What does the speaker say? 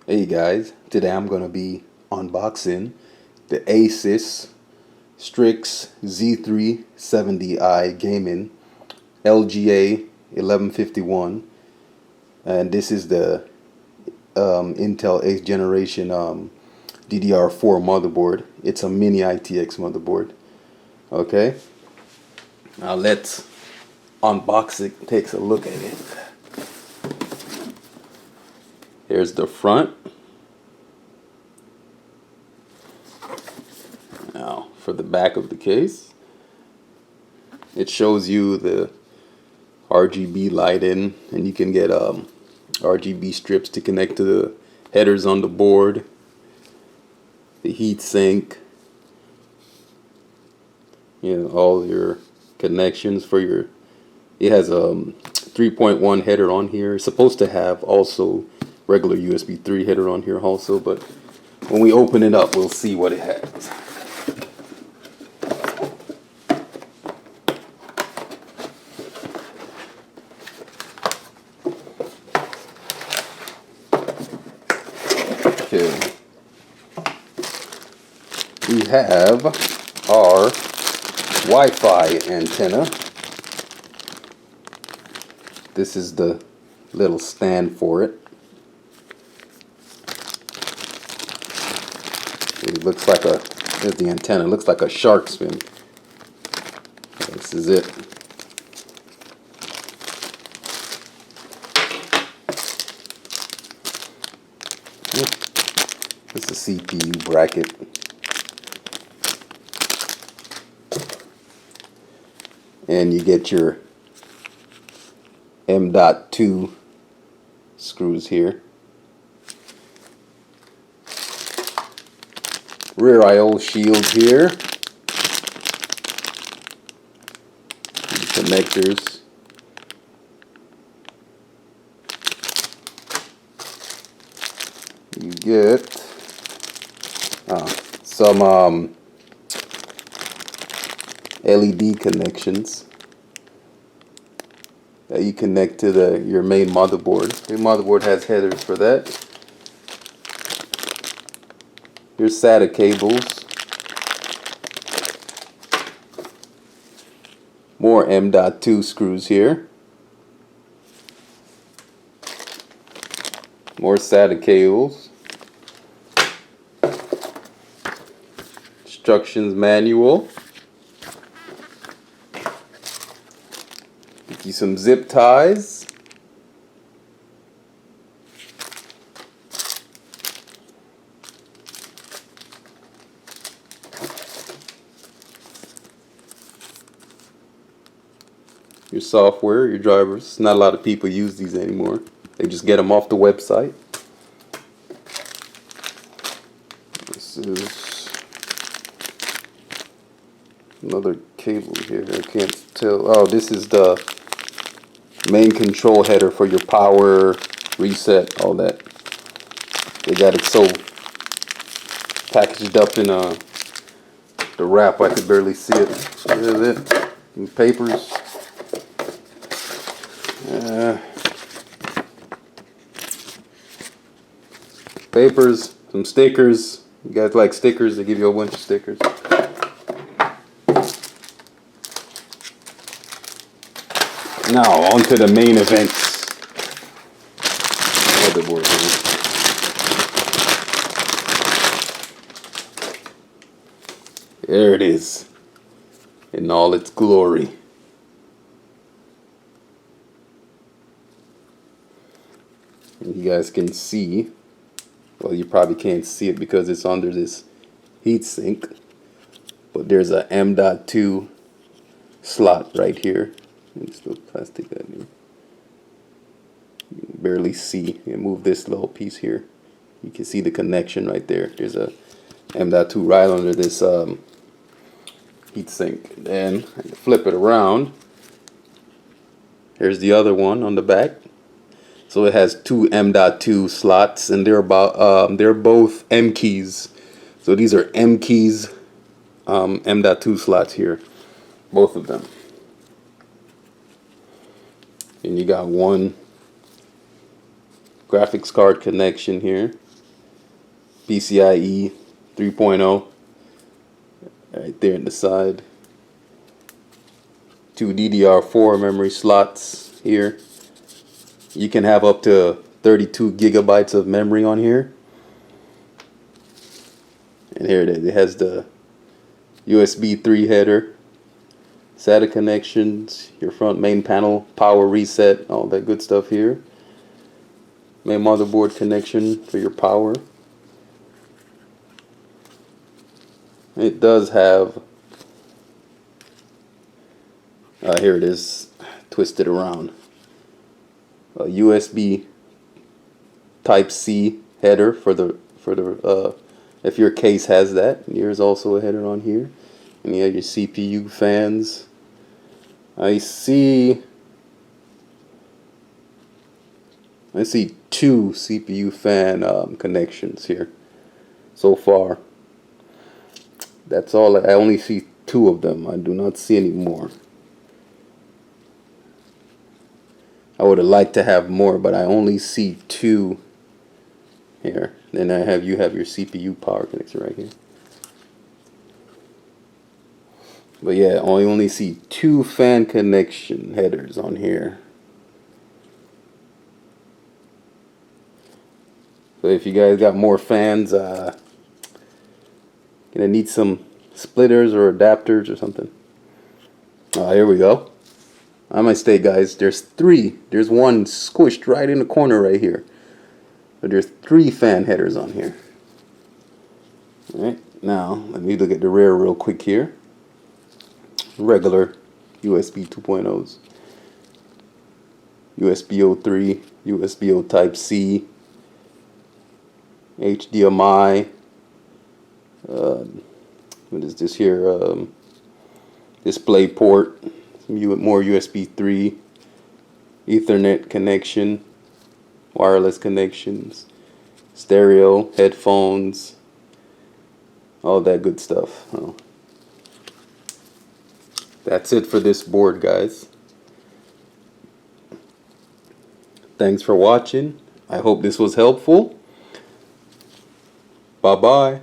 Hey guys, today I'm going to be unboxing the ASUS Strix Z370i gaming LGA 1151, and this is the Intel 8th generation DDR4 motherboard. It's a mini ITX motherboard. Okay, now let's unbox it, takes a look at it. Here's the front. Now for the back of the case, it shows you the RGB lighting, and you can get RGB strips to connect to the headers on the board, the heat sink, all your connections for your. It has a 3.1 header on here. It's supposed to have also regular USB 3 header on here also, but when we open it up, we'll see what it has. Okay, we have our Wi-Fi antenna. This is the little stand for it. It looks like there's the antenna. It looks like a shark's fin. This is it. It's a CPU bracket. And you get your M.2 screws here. Rear I/O shield here. The connectors. You get some LED connections that you connect to your main motherboard. Your motherboard has headers for that. Your SATA cables. More M.2 screws here. More SATA cables. Instructions manual. Get you some zip ties. Your software, your drivers. Not a lot of people use these anymore. They just get them off the website. This is another cable here. I can't tell. Oh, this is the main control header for your power, reset, all that. They got it so packaged up in the wrap I could barely see it. There's it. And papers. Papers, some stickers. You guys like stickers? They give you a bunch of stickers. Now, on to the main event. Motherboard. There it is, in all its glory. And you guys can see, well, you probably can't see it because it's under this heatsink, but there's a M.2 slot right here. It's still plastic that here. You can barely see. You move this little piece here. You can see the connection right there. There's a M.2 right under this heatsink. Then I can flip it around. Here's the other one on the back. So it has two M.2 slots, and they're both M keys. So these are M keys, M.2 slots here, both of them. And you got one graphics card connection here. PCIe 3.0 right there in the side. 2 DDR4 memory slots here. You can have up to 32 gigabytes of memory on here. And here it is. It has the USB 3 header, SATA connections, your front main panel, power reset, all that good stuff here. Main motherboard connection for your power. It does have, here it is, twisted around, a USB Type C header for the if your case has that. Here's also a header on here, and you have your CPU fans. I see 2 CPU fan connections here so far. That's all. I only see 2 of them. I do not see any more. I would have liked to have more, but I only see 2 here. Then you have your CPU power connector right here. But yeah, I only see 2 fan connection headers on here. So if you guys got more fans, gonna need some splitters or adapters or something. Here we go. My mistake, guys. There's 3. There's one squished right in the corner right here. But there's 3 fan headers on here. Alright, now let me look at the rear real quick here. Regular USB 2.0s. USB 03, USB Type C, HDMI. What is this here? Display port. More USB 3, Ethernet connection, wireless connections, stereo, headphones, all that good stuff. Oh. That's it for this board, guys. Thanks for watching. I hope this was helpful. Bye-bye.